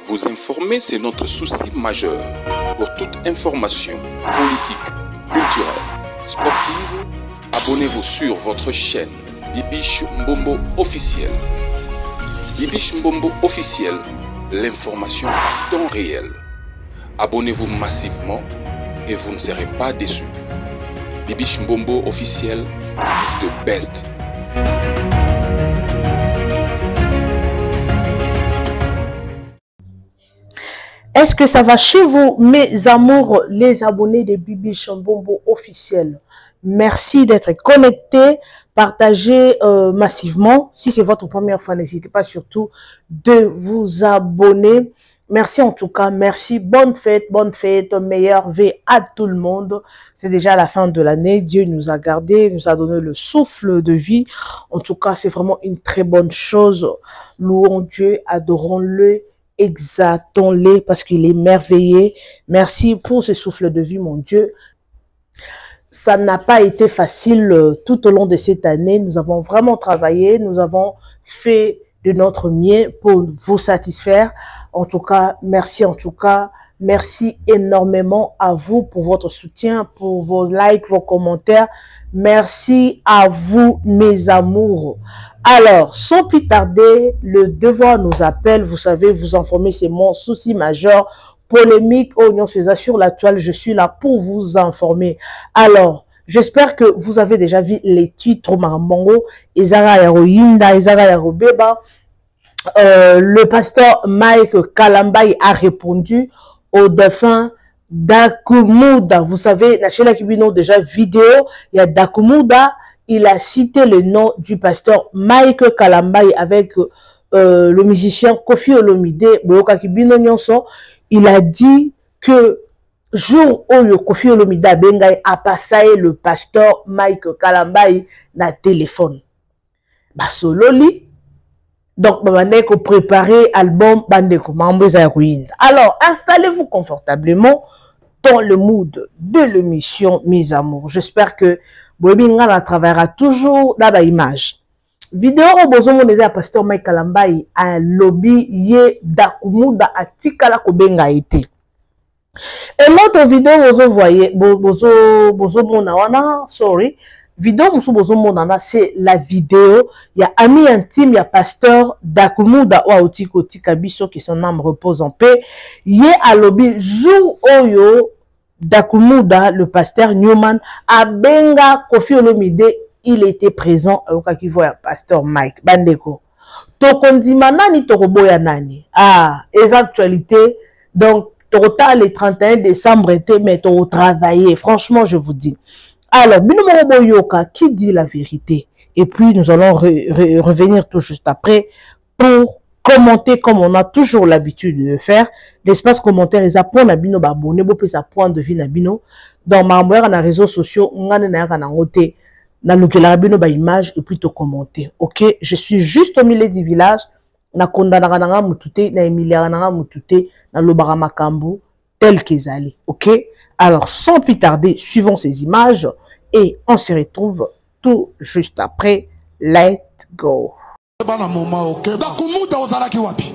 Vous informer, c'est notre souci majeur. Pour toute information politique, culturelle, sportive, abonnez-vous sur votre chaîne Bibiche Mbombo officiel. Bibiche Mbombo officiel, l'information à temps réel. Abonnez-vous massivement et vous ne serez pas déçus. Bibiche Mbombo officiel is the best. Est-ce que ça va chez vous, mes amours, les abonnés de Bibiche Mbombo officiel? Merci d'être connectés, partagez massivement. Si c'est votre première fois, n'hésitez pas surtout de vous abonner. Merci en tout cas, merci. Bonne fête, meilleure vie à tout le monde. C'est déjà la fin de l'année. Dieu nous a gardés, nous a donné le souffle de vie. En tout cas, c'est vraiment une très bonne chose. Louons Dieu, adorons-le. Exaltons-les parce qu'il est merveilleux. Merci pour ce souffle de vie, mon Dieu. Ça n'a pas été facile tout au long de cette année. Nous avons vraiment travaillé. Nous avons fait de notre mieux pour vous satisfaire. En tout cas, merci en tout cas. Merci énormément à vous pour votre soutien, pour vos likes, vos commentaires. Merci à vous, mes amours. Alors, sans plus tarder, le devoir nous appelle. Vous savez, vous informer, c'est mon souci majeur. Polémique, Oignon César sur la toile, je suis là pour vous informer. Alors, j'espère que vous avez déjà vu les titres Marambango, Ezara Yaroyinda, Ezara Yarobeba. Le pasteur Mike Kalambayi a répondu au défunt Dakumuda. Vous savez, la chaîne Kibino déjà vidéo, il y a Dakumuda. Il a cité le nom du pasteur Mike Kalambayi avec le musicien Kofi Olomide. Il a dit que jour où le Kofi Olomide a passé le pasteur Mike Kalambayi na téléphone. Basololi. Donc, Babaneko préparer album Bandeko Mamboza Yakuinda. Alors, installez-vous confortablement dans le mood de l'émission, mes amours. J'espère que Bobinga travaillera toujours dans l'image. Vidéo au besoin de pasteur Mike Kalambayi à lobby ye Dakumuda à Tikala Kobenga été. Et l'autre vidéo vous voyez sorry. Vidéo c'est la vidéo il y a ami intime il y a pasteur Dakumuda ou Otiko Tikabiso qui son âme repose en paix. Ye à lobby jour oyo Dakumuda, le pasteur Newman, à Benga Kofi Olomide, il était présent au Kakivoya, pasteur Mike Bandeko. Tokondima nani tokoboya nani. Ah, les actualités. Donc, total le 31 décembre était, mais au travailler. Franchement, je vous dis. Alors, Binomoro Yoka, qui dit la vérité? Et puis, nous allons revenir tout juste après pour commenter comme on a toujours l'habitude de le faire. L'espace commentaire, ils apprennent à bino babone, bo pesa point de vie na bino. Dans ma moyenne na réseaux sociaux, ngane na yaka na ngote, na lukela bino ba image et puis to commenter. OK, je suis juste au milieu du village, na kondana nga mutute, na emilia nga mutute, na lobara makambu tel qu'ils allaient. OK? Alors, sans plus tarder, suivons ces images et on se retrouve tout juste après. Let's go. Dakumuda ozalaki wapi?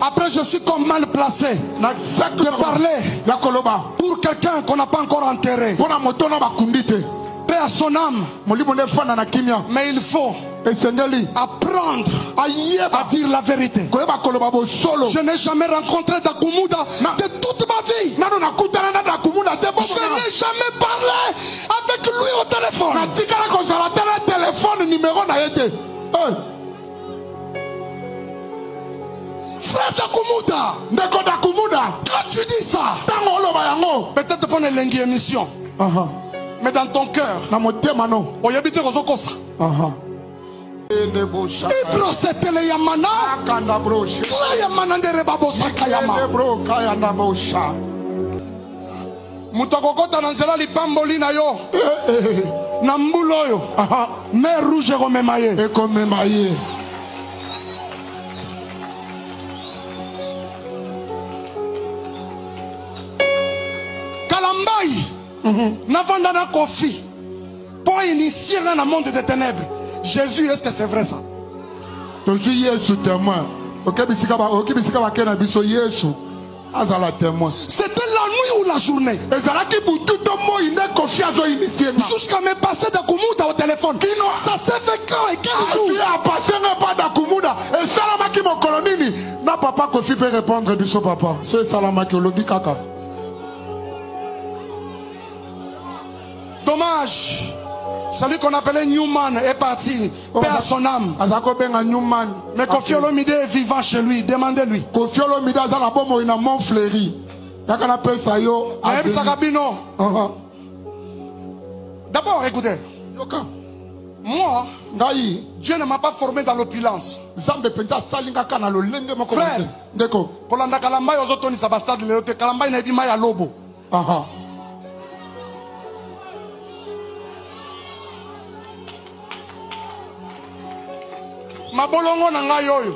Après, je suis comme mal placé de parler pour quelqu'un qu'on n'a pas encore enterré. Paix à son âme. Mais il faut apprendre à dire la vérité. Je n'ai jamais rencontré Dakumuda de toute ma vie. Je n'ai jamais parlé avec lui au téléphone. Frère Dakumuda, quand tu dis ça, peut-être pour une longue émission, mais dans ton cœur, on y habite aux Okosa. Ibro setele yamana, kla yamana ndere babosa kayama. Mutokokota nanzela lipamboli na yo, nambulo yo, mer rouge komemaye. Kalambayi, navanda na Kofi. pour initier dans le monde des ténèbres. Jésus, est-ce que c'est vrai ça? C'était la nuit ou la journée. Jusqu'à me passer d'Akumuda au téléphone. Ça s'est fait quand et quel jour? Na papa Kofi peut répondre biso papa. C'est Salamaki Olobi Kaka. Dommage. Celui qu'on appelait Newman est parti. Paix à son âme. Mais Kofi Olomide est vivant chez lui. Demandez-lui. Kofi Olomide a la bombe in a mon fleuri. Yakana pe sayo. Aïe Sakabino. D'abord, écoutez. Moi, Dieu ne m'a pas formé dans l'opulence. Frère, pour l'anda Kalamba, aux autres, ça bastade le Kalamba, il n'a pas à lobo. Ma bolongo nanga yoyo.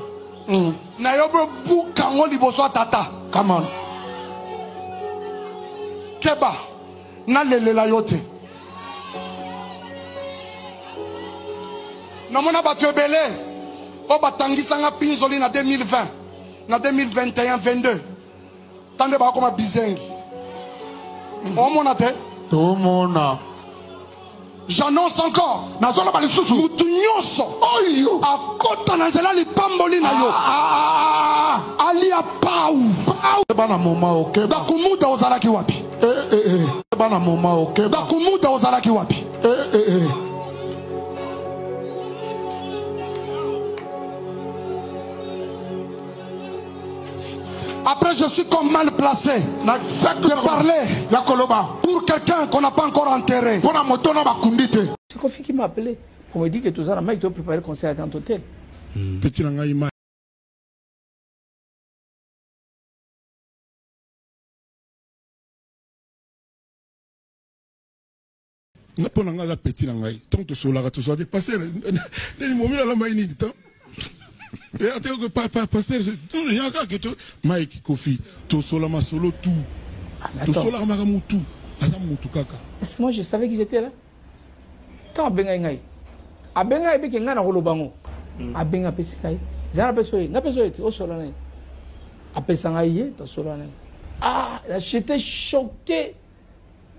Na yobo bukango liboso tata. Come on. Keba. Na lele la yote. Namona batebele o batangisanga pinzoli na 2020 na 2021 22 tande ba koma bizengi o mona te to mona j'annonce encore nazola ba lisusu mutu nyonso oyo akota na nzela lipamboli na yo ali apau bana moma oke dakumuda ozalaki wapi bana moma oke dakumuda ozalaki wapi Après, je suis comme mal placé de parler pour quelqu'un qu'on n'a pas encore enterré. C'est Kofi qui m'a appelé pour me dire que tout ça, il doit préparer le concert à Grand Hôtel. Petit Langaïma. N'a pas la petit Langaï. Tant que cela, tout ça, dépassé. Les moments là, la maïni, tant. Et attends que pasteur, il y a que tout Mike Kofi, tout solama solo tout. Tout solama tout. Est-ce que moi je savais qu'ils étaient là? Quand Abengaï, Abengaï est un rolobango. Abenga Pesikai. Zana Pesoé, n'a pas été au solane. Apesangaïe, dans solane. Ah, j'étais choqué.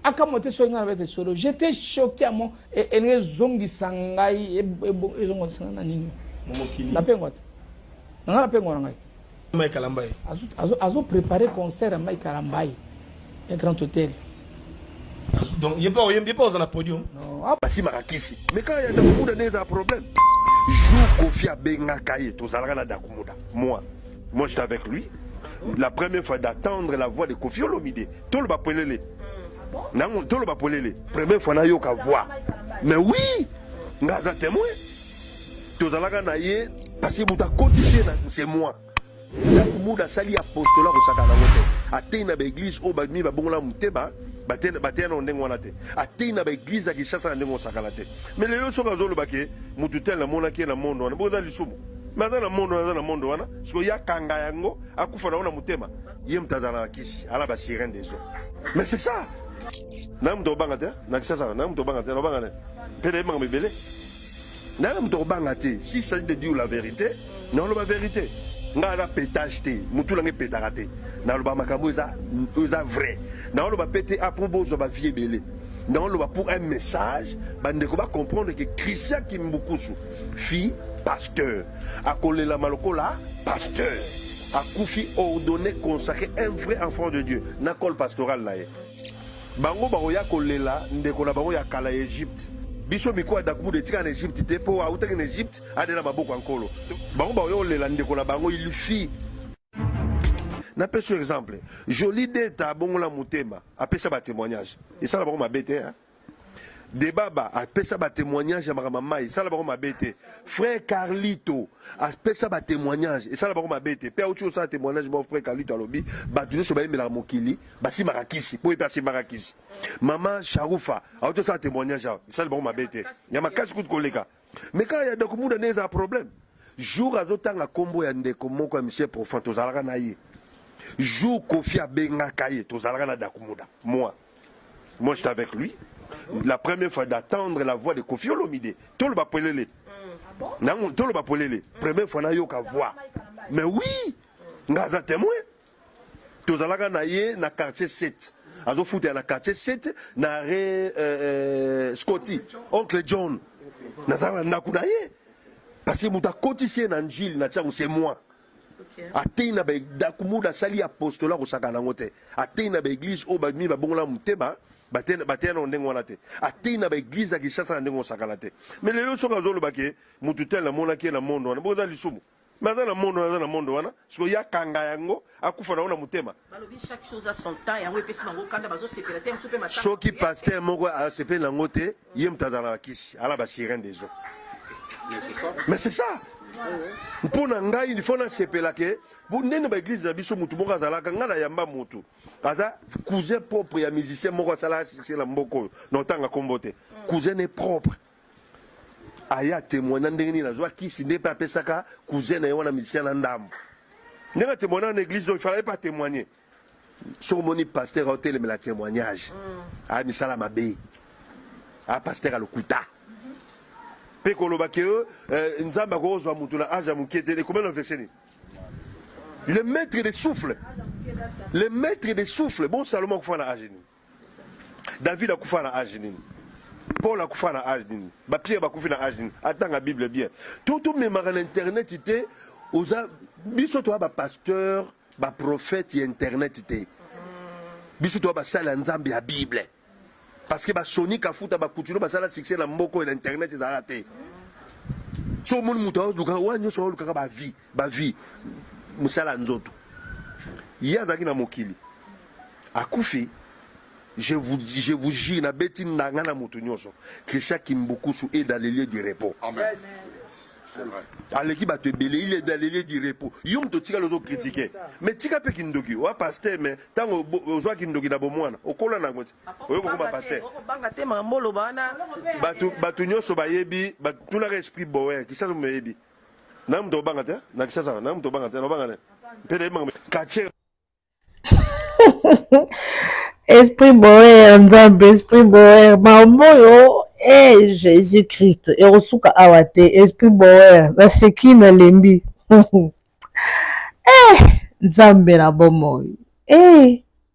Akamote soigné avec des solos. J'étais choqué à mon. Et les zongi sangai et zongi sangai. La peine quoi? On a la peine quoi? Mike Kalambaye. Azo préparé concert à Mike Kalambaye, un grand hôtel. Donc il n'y a pas aux podium. Non. Si Marakisi. Mais quand il y a Dakumuda, il y a un problème. Joue Kofi à Bengakaye, tous à la Dakumuda. Moi, j'étais avec lui. La première fois d'attendre la voix de Kofi Olomide. Tout le bapolele. Tout le bapolele. Première fois, on a eu qu'à voir. Mais oui, on a un témoin. Parce que c'est moi. Dakumuda sali apostolat au sakana wote. Atena ba église au bagmi ba bongola muteba, batena ondengo wanate. Atena ba église a kishasa ndengo sakana te. Mais les gens sont zolo bake mututel na mona ki na mondo wana boza lisumu. Maza na mondo wana, siko ya kanga yango akufa na ona mutema. Yem tazana kisi ala ba sirène des eaux. Mais c'est ça. Nam to bangate, na kishasa nam to bangate, no bangane. Pele manga bebele. Si ça de dire la vérité, non la vérité. Nga la pétage te, mutu la pétara te. Na lo ba makambo eza vrai. Na lo ba pété aprobo zo ba vie belé. Na lo ba pour un message, bande ko ba comprendre que Christian Kimbukusu, fille pasteur, a collé la malokola pasteur. A Koufi ordonné consacré un vrai enfant de Dieu. Na col pastoral là. Bango ba ya kolela ndeko na bango ya kala Égypte. Biso miko Dakumuda etika en Égypte te po auta en Égypte adela maboko ankolo bango ba yo lela ndeko la bango il fi na peso exemple joli deta bongo la mutema apesa ba témoignage et ça la bango mabete hein de baba apesa ba témoignage ya mama ça la bango mabete frère Carlito apesa ba témoignage et ça la bango mabete pe auto ça témoignage mon frère Carlito alobi ba tu so ba mela mokili ba si marakisi po epasi marakisi maman Charoufa auto ça témoignage ça la bango mabete ya makasi coup de koleka mais quand il y a Dakumuda n'est un problème jour azotanga kombo ya ndeko moko ya monsieur profond tozalaka na ye jour Kofi abengaka ye tozalaka na Dakumuda moi j'étais avec lui La première fois d'attendre la voix de Kofi Olomide. Tout le bapolele. Tout le bapolele. Première fois na yoka voix. Mais oui, ngaza témoin. Tous alaga na ye na quartier 7. Azo fouté na quartier 7 na Scotty, oncle John. Nazala nakunaye. Parce que muta kotisie na njil na tsangu c'est moi. Atena ba dakumuda sali apostola ko sakana ngote. Atena ba église o ba mi ba bongola muteba. Batena ndenge wana te. Atena ba église ki chassa ndenge sakana te. Mais lelo soka zolo bake mututel na mona ke na mondo wana. Boza lisumu. Mais dans le monde wana, parce que ya kanga yango akufa na ona mutema. Balobi chaque chose a son temps yango epesi bango kanda bazo sepela te msupe matanga. Soki pasteur moko a sepela ngote, yem tazala kisi, ala ba sirène des eaux. Mais c'est ça. Pour nanga il faut na sepela ke, bu nene ba église na biso mutu moko azala kanga na yamba mutu. Aza cousin propre ya musicien moko sala c'est la mboko, no tanga kombote. Cousin est propre. Aya témoignant ndengeni na joie qui n'est pas pesaka cousin na yona musicien na ndam. Nenga témoignant en église il fallait pas témoigner. Sur moni pasteur hôtel mais la témoignage. Ah misala mabe. Ah pasteur à lokuta. Pe koloba ke nzamba ko zo mutuna aja mukete combien le verset. Le maître des souffles. Le maître des souffles. Bon Salomon ko fa na ajini. David a ko fa na ajini. Paul a koufa na ajini, Pierre a koufa na ajini. Attends la Bible bien. Tout même à l'internet était aux biso toi ba pasteur, ba prophète et internet était. Biso toi ba sala nzambe ya Bible. Parce que ba Sonic a fouta ba coutuno ba sala succès na mboko et l'internet ils a raté. So mon muto luka wanyo so luka ba vie musala nzoto. Yazaki na mokili. Akufi je vous jure, na beti nangana mutunyoso. Christian Kimbukusu est dans les lieux du repos. Amen. Aleki ba te belé, il est dans les lieux du repos. Yom to tika lozo critiquer. Mais tika pe kindoki, wa pasteur mais tango ozwa kindoki na bomwana. Okola na ngoti. Oyo ko ba pasteur. Banga te mambolo bana. Batu nyoso ba yebi, batu na esprit boer, ki sa zo me yebi. Nam to banga te, na ki sa nam to banga te, no banga ne. Pede manga kache. Esprit boer, nzambe, esprit boer, mamoyo, Jésus-Christ, erosuka awate, esprit boer, na seki na lembi. Nzambe na bomoy.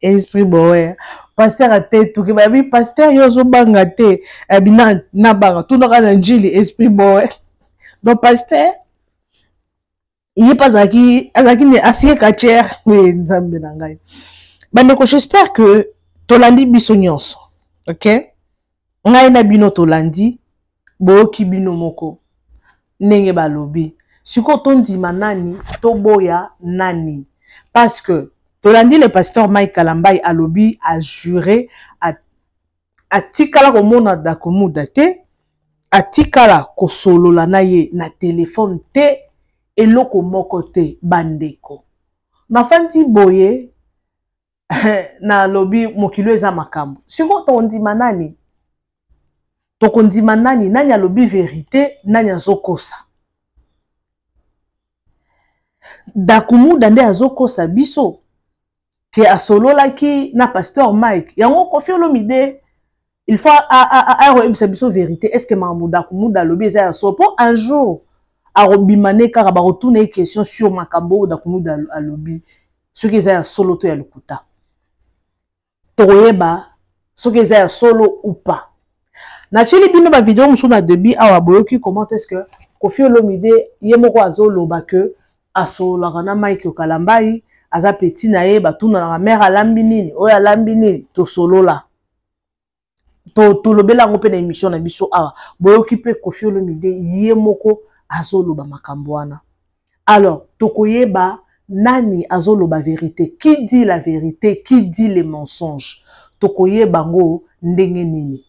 Esprit boer. Pasteur a te tout, babi pasteur yozo banga te, abina na banga, tout na kana njili, esprit boer. Donc pasteur, il est pas aki ne asiye kacher, nzambe na ngai. Bandeko, j'espère que tolandi biso nyonso, ok? Ngai na bino tolandi, boki bino moko, nenge balobi. Siko tondima nani, toboya nani. Parce que tolandi le pasteur Mike Kalambay alobi a juré a tikala komona dakomuda te, a tikala kosolola na ye na téléphone te, eloko moko te bandeko. Na fandi boye, na lobi mokilo eza makambo. Siko tondima nani? Tokondima nani? Nani a lobi vérité, nani azokosa. Dakumuda nde azokosa biso. Ke asolola ki na pasteur Mike. Yango Kofi Olomide, il faut a biso vérité. Est-ce que Mamou Dakumuda lobi eza so pour un jour a robimane kara ba retourner question sur makambo Dakumuda alobi. Ce qui est solo to ya lukuta. Toyeba ce qui est solo ou pas. Na chili bino ba vidéo musu na debi awa boyoki comment est-ce que Kofi Olomide yemoko azolo ba que asola kana Mike Kalambay aza petit na ye batuna na mère alambinini oya lambinini to solo la to lobela ngope na émission na biso awa boyoki pe Kofi Olomide yemoko azolo ba makambwana. Alors tokoyeba nani azoloba vérité? Qui dit la vérité? Qui dit les mensonges? Tokoye bango ndenge nini?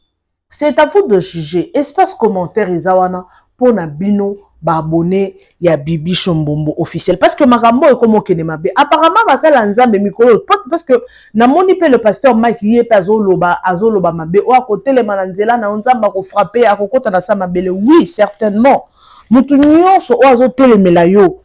C'est à vous de juger. Espace commentaire izawana pour na bino ba abonné ya Bibi Shombombo officiel. Parce que makambo est comme okene mabe. Apparemment basala nzambe mikolo parce que na moni pe le pasteur Mike yé azoloba mabe o akote le mananzela na nzamba ko frapper akokota na sa mabele. Oui, certainement. Mutu nyonso o azotelemela yo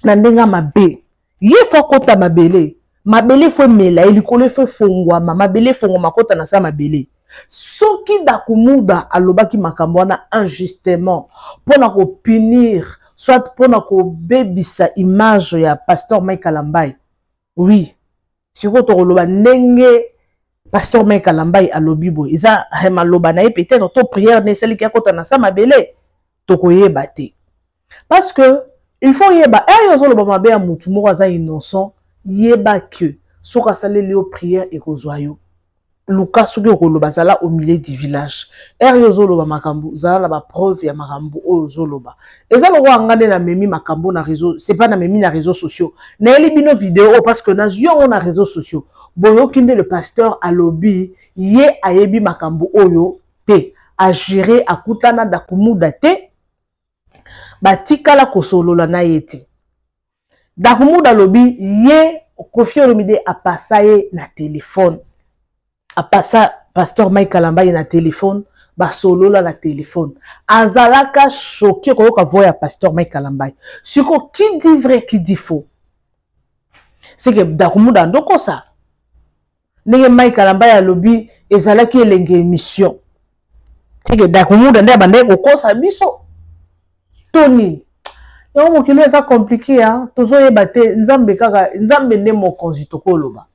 na ndenga mabe ye fo kota mabele fo mela elikolo fo fongwa mabele fongwa makota na sa mabele Soki Dakumuda alobaki makambo wana injustement pona ko punir soit pona ko bebisa image ya pasteur Mike Kalambai. Oui. Siko to loba ndenge pasteur Mike Kalambai alobi bo. Iza maloba na peut-être to prière ne seli ki akota na sa mabele to koyeba te. Parce que il faut yeba yozo loba mabe ya mutu moko aza innocent yeba que soka saleli yo prière et kozwayo. Luka soki okoloba zala au milieu du village. Yozo loba makambo zala ba preuve ya makambo ozo loba. Eza loko angane na memi makambo na réseau, c'est pas na memi na réseaux sociaux. Na eli bino vidéo parce que na zion na réseaux sociaux. Boyo kinde le pasteur alobi ye ayebi makambo oyo te. A gérer akutana Dakumuda te. Batikala kosolola na yete. Dakumuda alobi ye Koffi Olomide a passé na téléphone. A passé pasteur Mike Kalambai na téléphone, ba solo la téléphone. Azalaka choqué ko ka voya pasteur Mike Kalambai. Siko qui dit vrai, qui dit faux. C'est que Dakumuda ndoko ça. Nenge Mike Kalambai a lobby ezalaki elenge émission. C'est que Dakumuda nde bande ko sa biso. Tony. Yo mo kilo ça compliqué hein. Tozo yebate nzambe kaka nzambe ne mokonzi tokoloba.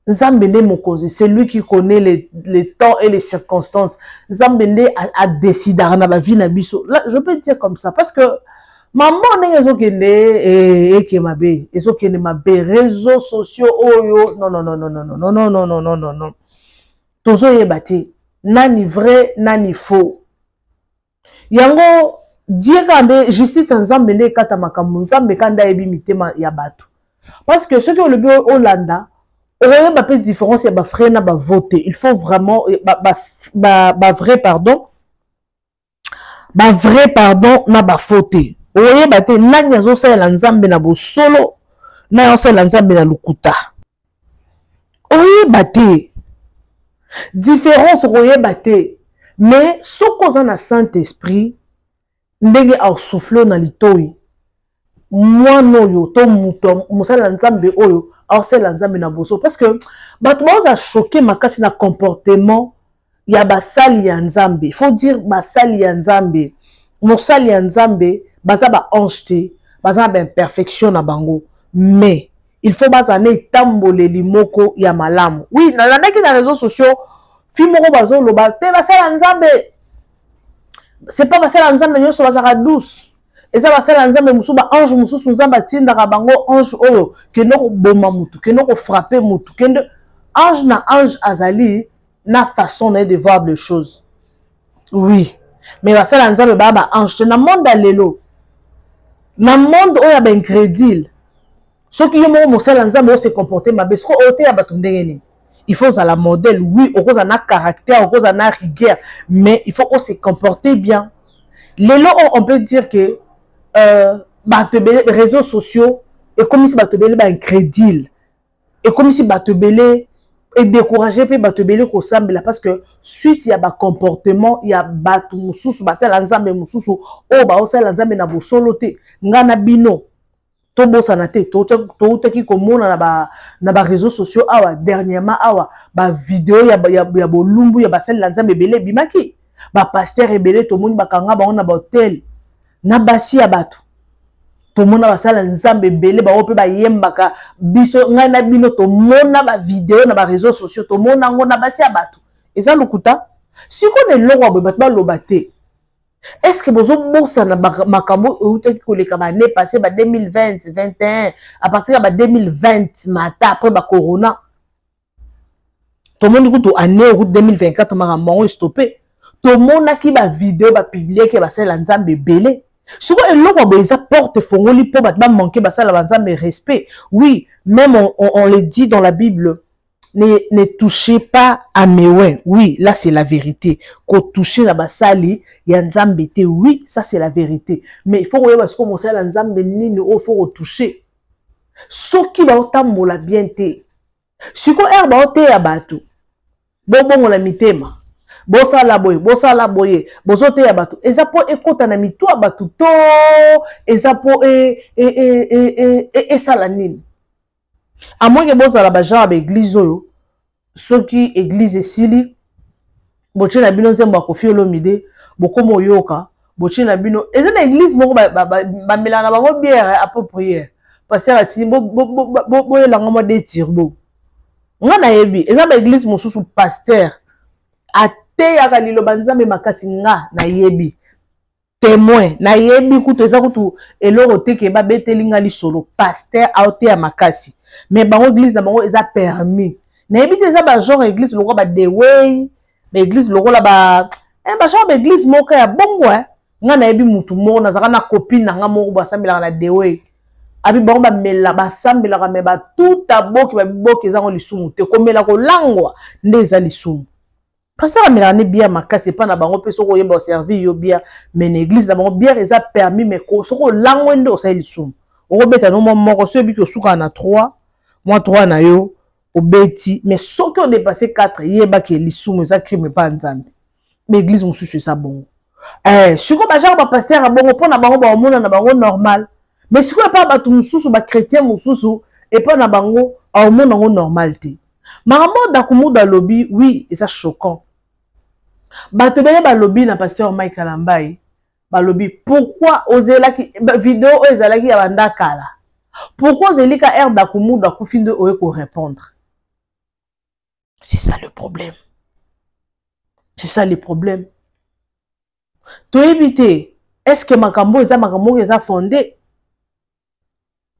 Nzambende Mokozi, c'est lui qui connaît les temps et les circonstances. Nzambende a décidé dans la vie na biso. Là, je peux dire comme ça parce que maman n'est pas qui mabe, ezo qui mabe réseaux sociaux oyo non. Tozo yebati nani vrai nani faux. Yango dire quand justice nzambende kata makambo nzambe kanda ebi mitema ya bato. Parce que ceux qui ont le bureau Hollanda il y a une différence, il y a frère na voter. Il faut vraiment vrai pardon na voter. Il y a nani azosa la nzambe na bo solo na azosa la nzambe na lukuta. Oye différence oye bate mais ce qu'on a Saint-Esprit ndenge a souffler na litoi. Moi no yo to muto musala nzambe oyo alors c'est l'ensemble na boso parce que battement a choqué makasi na comportement ya basali ya nzambe. Il faut dire basali ya nzambe. Mosali ya nzambe baza ba ange baza ba imperfection na bango mais il faut bazane tambole limoko ya malamu. Oui, na ndaki na réseaux sociaux fi moko bazo loba te basala nzambe. C'est pas basala nzambe nyoso bazaka douce. Et ça va ser nzambe musuba ange mususu nzamba tindaka bango ange oyo keno boma mutu keno ko frapper mutu kendo ange na ange azali na façon de voir les choses. Oui, mais va ser nzambe baba ange na monde lelo na monde oyo ba incrédule ceux qui yemo mosala nzambe se comporter mabe ce ko ote ya bato ndenge ni. Il faut ça la modèle, oui, au cause d'un caractère, au cause d'un rigueur, mais il faut qu'on se comporter bien. Les lots, on peut dire que les réseaux sociaux et comme si batebele ba incrédule et comme si batebele est découragé pe batebele ko sambela parce que suite il y a ba comportement il y a batu mususu ba sala nzambe mususu o ba osala nzambe na bosolote ngana bino to bosana te to ki komona na ba réseaux sociaux awa dernièrement awa ba vidéo ya bolumbu ya ba sala nzambe belé bimaki ba pasteur ebele to moni bakanga ba na ba hôtel na basi ya bato to mona basala nzambe belé ba ope ba yembaka biso ngai na bino to mona ba vidéo na ba réseaux sociaux to mona ngo na basi ya bato eza lokuta siko ne longwa ba bato ba lobate est-ce que bozo bosa na makambo outé ko leka ba né passé ba 2020 21 à partir de 2020 mata après ba corona to moni ko to année 2024 makambo stoppé to mona ki ba vidéo ba publier ke ba sala nzambe belé. Souvent, ils apportent fongoli pour manquer respect. Oui, même on le dit dans la Bible, ne touchez pas à mes ouins. Oui, là c'est la vérité. Qu'on touche la basali, yanzambete. Oui, ça c'est la vérité. Mais il faut commencer à l'ensemble il faut retoucher. Ce qui va autant la bien te. Ce qu'on a autant à bateau. Bon, on a mis thème. Bosa la boye, bosote ya batu. Ezapo ekota na mitu abatu to, ezapo salanine. A moins que bosa la baja ba église oyo, ceux qui église esili, boche na bino nzembo Koffi Olomide bokomo yoka boche na bino eza na église moko ba melana bango bière après prière pasteur ati bo yelanga mo de tirbo nga na yebi eza ba église mosusu pasteur ate ya kalilo banzambe makasi nga na yebi témoin na yebi kutu eza kutu eloro te ke ba betelinga li solo pasteur aote ya makasi mais bango église na bango eza permis na yebi te eza ba genre église loko ba the way ba église loko la ba genre ba église moko ya bongo nga na yebi mutu moko nazaka na copine na nga moko basambelaka na the way abi bango ba mela basambelaka me ba tout aboki ba boki eza ngo lisumu te komela ko langwa nde eza lisumu pasteur amela ne bia makasi pa na bango pe soko yemba servir yo bia mais na église na bango bia eza permis mais ko soko langwe ndo sa lisumu okobeta no moko so bi ko suka na 3 moi 3 na yo obeti mais soki on dépassé 4 yeba ke lisumu eza crime pa nzambe mais église mosusu eza bongo siko ba genre ba pasteur a bongo pona bango ba omona na bango normal mais siko pa batu mosusu ba chrétien mosusu et pas na bango a omona ngo normal te makambo da kumuda lobby oui eza choquant bato bele ba lobby na pasteur Mike Kalambai ba lobby pourquoi ozelaki vidéo ezalaki ya banda kala pourquoi ozelika air da kumuda ku finde oye ko répondre c'est ça le problème c'est ça le problème to éviter est-ce que makambo eza fondé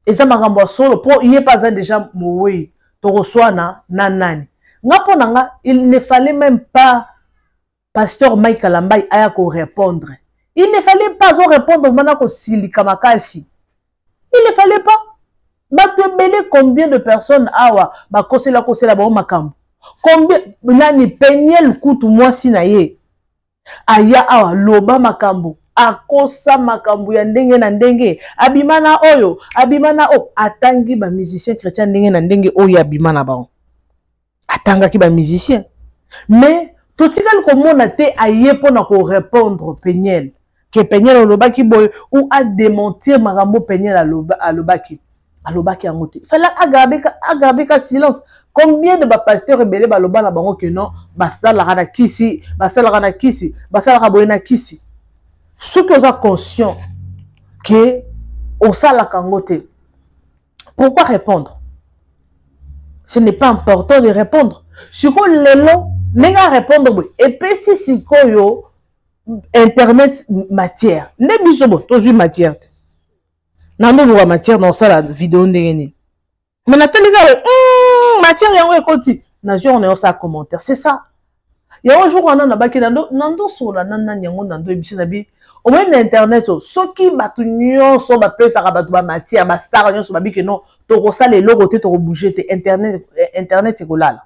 eza makambo solo pour y est pas déjà moui to reçoit na nani nga pona nga il ne fallait même pas pasteur Mike Kalambai aya ko répondre il ne fallait pas répondre mana ko silika makasi il ne fallait pas bato belé combien de personnes awa ba kosela ba makambo combien nani penyel kutu mwasi na ye aya awa loba makambo akosa makambo ya ndenge na ndenge abimana oyo abimana o atangi ba musicien chrétien ndenge na ndenge oyo abimana ba atanga ki ba musicien mais totikali komona te aye pona ko répondre penyel que penyel loba ki boy ou a démentir makambo penyel alobaki yango te fallait agarder ka silence. Combien de pasteurs rebelles baloba na bango que non basala kana kisi basala boyena kisi ceux qui sont conscients que au sala kangote pourquoi répondre ce n'est pas important de répondre sur quoi lelo nenga répondre et puis si koyo internet matière ne bisobo tozu matière nando bo matière dans ça vidéo ndengeni mais natali ka matière yango ekoti na jour on est ça commentaire c'est ça il y a un jour on a baki nando so la nana nyango nando ebishi na bi au moins internet soki batu nyonso ba pesa ka batu ba matière ba star nyonso ba bi que non to ko sala logo te to ko bouger te internet ekolala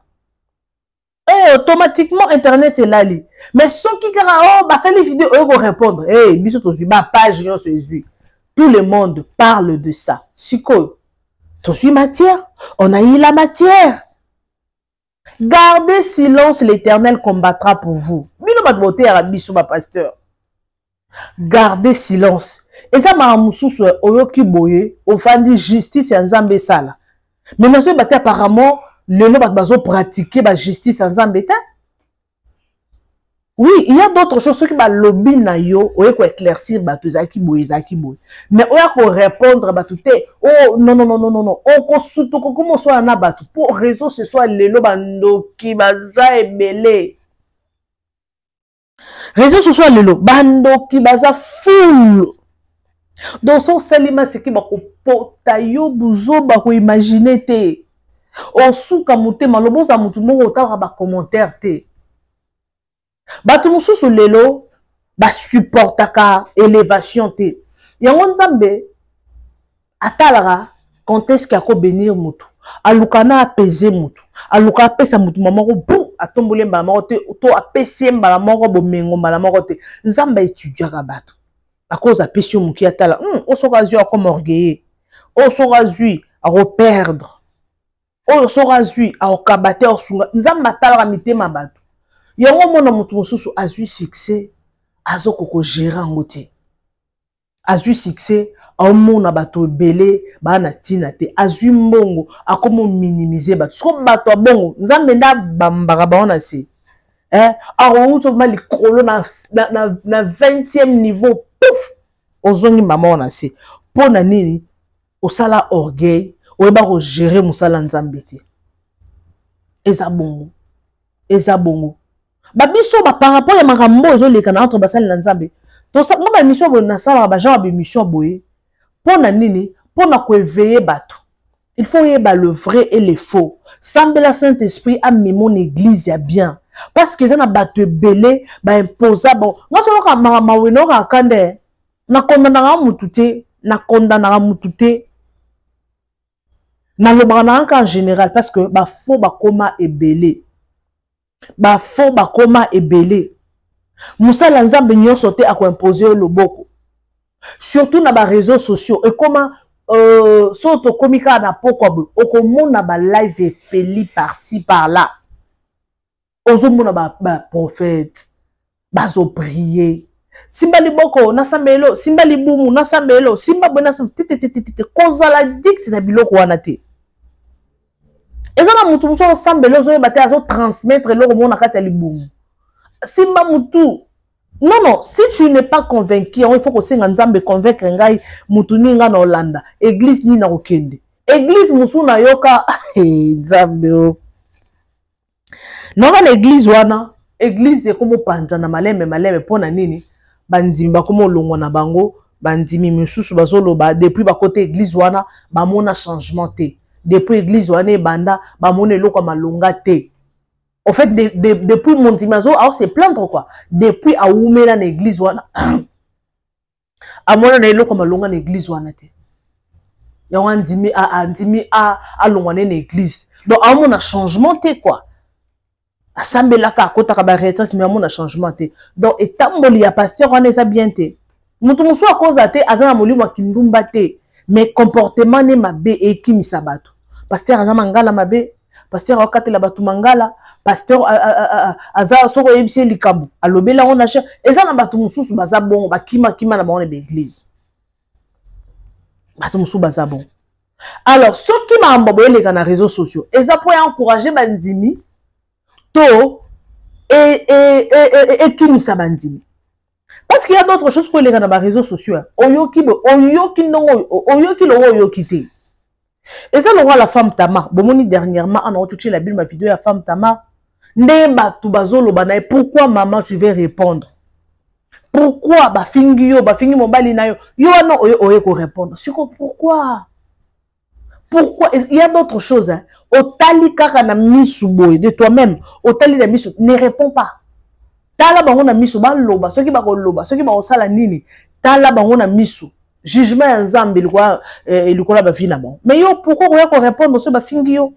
automatiquement internet est là mais soki kara ba sala vidéo ko répondre biso to su ba page nyonso ezui tout le monde parle de ça siko to su matière on a eu la matière. Gardez silence, l'Éternel combattra pour vous. Pasteur. Gardez silence. Et ça m'a moussous oyoki boye, ofandi justice en Zambé sala. Mais monsieur Baté apparemment le nom bazo pratiquer la justice en Zambé. Oui, il y a d'autres choses qui ba lobby na yo, oye ko éclaircir batu zaki boye. Mais oya ko répondre batu te. Oh non. On ko suto ko comment soit na batu pour raison ce soit lelo bando ki baza ebele. Raison ce soit lelo bando ki baza full. Donc son salima c'est qui ba ko pota yo buzo ba ko imaginer te. O suka mutema lobo za mutu mo otaka ba commentaire te. Batu mususu lelo ba supportaka élévation te yango nzambe atalara quand est-ce qu'il y a ko bénir mutu alukana apaiser mutu aluka pesa mutu mamako bu atombole mbala moko te to apesi mbala moko bomengo mbala moko te nzambe étudiaka batu à cause a pesi muki atala osoka zui comme orgueilleux osoka zui à reperdre osoka zui à okabate osunga nzambe atalaka mitema batu yango mona mutu mususu azui succès azoko ko gérer ngote azui succès amona bato belé bana tina te azui mbongo akomo minimiser bato so bato bongo nzambe nda bambaka baona se Alors, on va les colo na 20e niveau. Pouf! Ozongi maman on a si. Pour nani, au sala orgueil, ou eba ko gérer musala nzambete. Eza bongo. Eza bongo. Ba biso ba par rapport ya makambo ozo leka na entre basali na nzambe. To sa ngoma mission bo na sala ba genre ba mission boye. Pour nani, pour na ko éveiller bato. Il faut y le vrai et le faux. Semble la Saint-Esprit a mis mon église ya bien. Parce que ça n'a pas de belé, ba imposa bon. Moi c'est le cas ma weno ka kande. Na condamnera mutute, na condamnera mutute. Na le banaka en général parce que ba faux ba koma et belé. Ba faux ba koma et belé. Moussa lanzambe nyo sauté à ko imposer le boko. Surtout na ba réseaux sociaux et comment soto komika na poko okomona ba live et feli par-ci par-là. Ozomona ba prophète bazo prier. Simba liboko na sambelo, simba libumu na sambelo, simba bona tete koza la dicte na biloko wana te. Ezana mutu muso sambelo zo bate azo transmettre lo mona kati ya libumu. Simba mutu. Non, non, si tu n'es pas convaincu, il faut que tu nzambe convaincre ngai mutu ni nga na Hollanda. Église ni na okende. Église musu na yoka nzambe o. Non l'église wana, église e komo panja na maleme pona nini? Bandimba komo longo na bango, bandimi mususu bazoloba depuis ba côté église wana, ba mona changement te. Depuis église wana banda, ba mona eloko malonga te. En fait, depuis mon dimazo, alors c'est plaindre quoi. Depuis à Oumela l'église wana, à mon anaïlo comme à longa l'église wana te. Yawan dimi à longa l'église. Donc à mon a changement te quoi. À Sambela ka kota kabareta mais à mon a changement te. Donc et tamboli a pasteur wana ça bien te. Mutu muso a cause te azana moli wa kindumba te. Mais comportement ne mabe et kimi sabato. Pasteur azama ngala mabe, pasteur wakati la batu mangala. Pasteur aza soko yebisi likabu alobela on acha eza na batu mususu baza bon bakima na ba église batu mususu baza bon. Alors ceux qui m'a emboboyé les na réseaux sociaux eza pour encourager bandimi to et kimisa bandimi parce qu'il y a d'autres choses pour les na ba réseaux sociaux oyoki te. Et ça le roi la femme Tama bomoni dernièrement on a touché la Bible ma vidéo la femme Tama. Pourquoi maman je vais répondre? Pourquoi ba fingi mon bali na yo non oye ko répondre? Pourquoi? Pourquoi? Il y a d'autres choses hein. Otali kaka na misu boy de toi-même. Otali na misu ne réponds pas. Tala bango na misu ba loba, ceux qui ba ko loba, ceux qui ba osala nini. Tala bango na misu. Jugement ensemble il ba vie na bon. Mais yo pourquoi oye ko répondre sur ba fingi yo?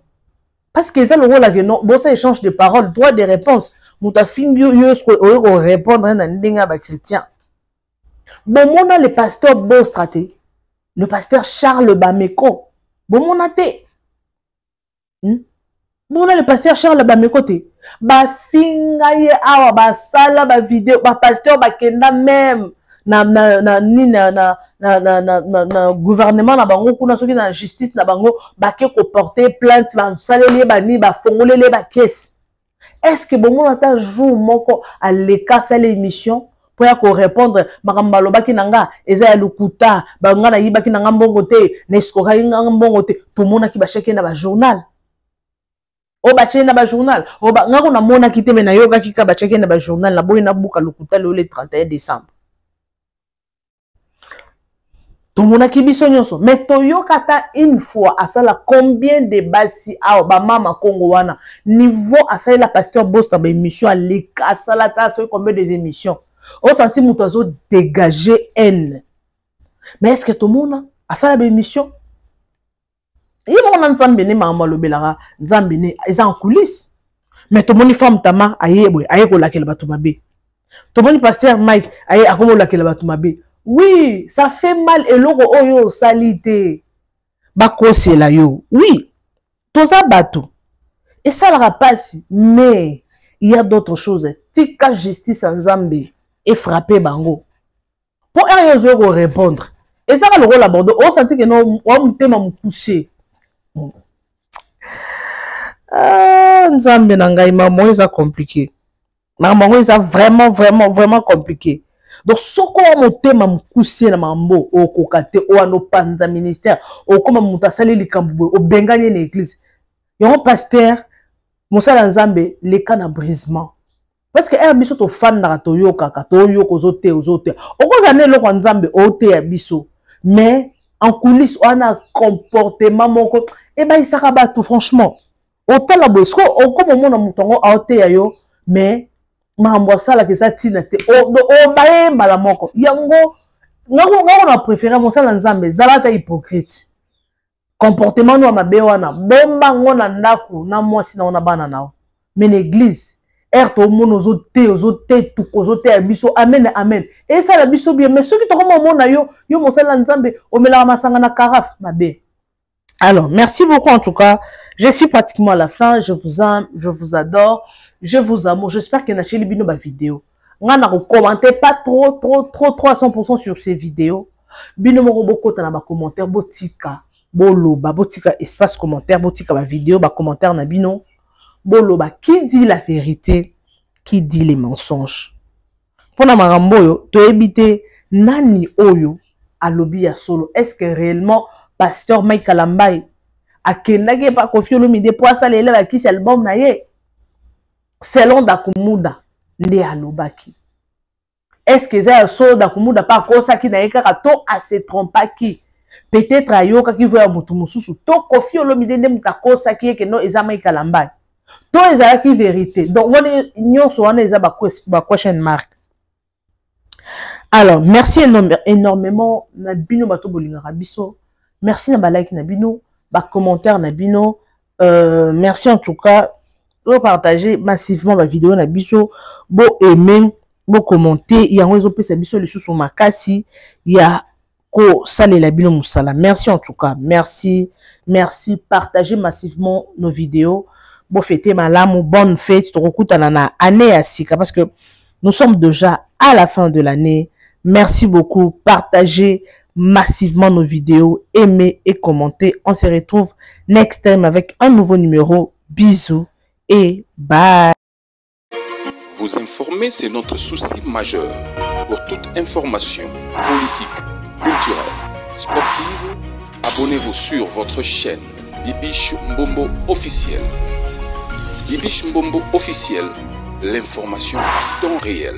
Parce que ça le rôle là que non, bon ça échange de paroles, droit de réponse. Mouta fingio yo répondre na ndinga ba chrétien. Bon mon le pasteur Bostraté, le pasteur Charles Bameko. Bon mon até. Bon le pasteur Charles Bameko te. Ba finga ye awa ba sala ba vidéo ba pasteur ba kenda même na gouvernement na bango kuna soki na justice na bango bake ko porter plainte ba salele ba ni ba fongolele ba caisse. Est-ce que bon ata jour moko à l'écart ça l'émission pour ya ko répondre makambalo baki nanga eza ya lukuta ba ngana yibaki nanga mbongo te nesko ka nanga mbongo te to mona ki ba cheke na ba journal o ba cheke na ba journal o ba ngako na mona ki te me na yoga ki ka ba cheke na ba journal na boyi na buka lukuta le 31 décembre. Tout le monde a kibiso nyonso. Mais toyo kata une fois à ça la combien de basi a Obama Congo wana niveau à ça la pasteur Bossa ba émission à l'écart ça la ta combien des émissions. On senti mutozo dégager haine. Mais est-ce que tout le monde a ça la émission? Il y a un ensemble ne mama lobelara nzambine ils en coulisses. Mais tout le monde femme tama aye ko la kele batumabe. Tout le monde pasteur Mike aye akomo la kele batumabe. Oui, ça fait mal et l'eau oyo salité. Bakose la yo. Oui, tout ça bateau. Et ça la passe. Mais il y a d'autres choses. Tika justice en Zambie et frapper bango. Pour un yo répondre. Et ça va le rôle abordé. On sentit que non, on thème me coucher. Ah, Nzambe nangai maman ça compliqué. Normalement, c'est vraiment compliqué. Donc, ce qu'on a monté, ma moussé na mambo, au kokate, au ano panza ministère, au comme mouta sali li kambou, au benganye l'église. Yon pasteur, moussa lanzambe, les cas na brisement. Parce que biso to fan na to yo kaka, to yo kozote, ozote. Au cause ane lo nzambe, ote ya biso. Mais, en coulisses, on a un comportement, moko, et ben, il s'arrête tout, franchement. Autant la boisson, au comme au monde a moutongo, a ote ya yo, mais, ma sala que ça tina te o bae malamoko yango ngako na préférer mon sala nzambe zalata hypocrite comportement no mabe wana bomba ngona ndako na mwasi na ona bana nao mais l'église to mono ozote tukozote ya biso amen amen et ça la biso bien mais ceux qui to comme mona yo mon sala nzambe o mela masanga na karaf mabe. Alors merci beaucoup en tout cas, je suis pratiquement à la fin, je vous aime, je vous adore. Je vous aime. J'espère que vous avez aimé ma vidéo. Vous ne commentez pas trop à 100% sur ces vidéos. Bino mo beaucoup dans les commentaires, botika, boloba, botika espace commentaire, botika ma vidéo, ba commentaire na bino, boloba. Qui dit la vérité, qui dit les mensonges. Pour na marambo yo, to ebite nani oyo alobi ya solo. Est-ce que réellement pasteur Mike Kalambai a kenage pa Koffi Olomide pour ça les élèves qui c'est album na ye? Selon Dakumuda, nde alobaki. Est-ce que c'est so Dakumuda pas kosa ki na yeka to a se trompa ki? Peut-être ayoka ki voya mutu mususu to Koffi Olomide nde muta kosa ki ke no ezama ikalambai. To ezala ki vérité. Donc on nyonso wana eza ba question mark. Alors, merci énormément na bino bato bolingaka biso. Merci na ba like na bino, ba commentaire na bino. Merci en tout cas. Vous partagez massivement ma vidéo na biso, bo aimer, bo commenter, il y a un peu sa biso les sous makasi, il y a ko sale la bino musala. Merci en tout cas, merci, partagez massivement nos vidéos. Bo fêtez malamu, bonne fête, to rokuta na année asika parce que nous sommes déjà à la fin de l'année. Merci beaucoup, partagez massivement nos vidéos, aimez et commentez. On se retrouve next time avec un nouveau numéro. Bisous. Et bye. Vous informer, c'est notre souci majeur. Pour toute information politique, culturelle, sportive, abonnez-vous sur votre chaîne Bibiche Mbombo officiel. Bibiche Mbombo officiel, l'information à temps réel.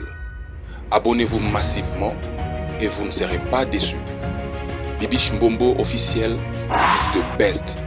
Abonnez-vous massivement et vous ne serez pas déçus. Bibiche Mbombo officiel is the best.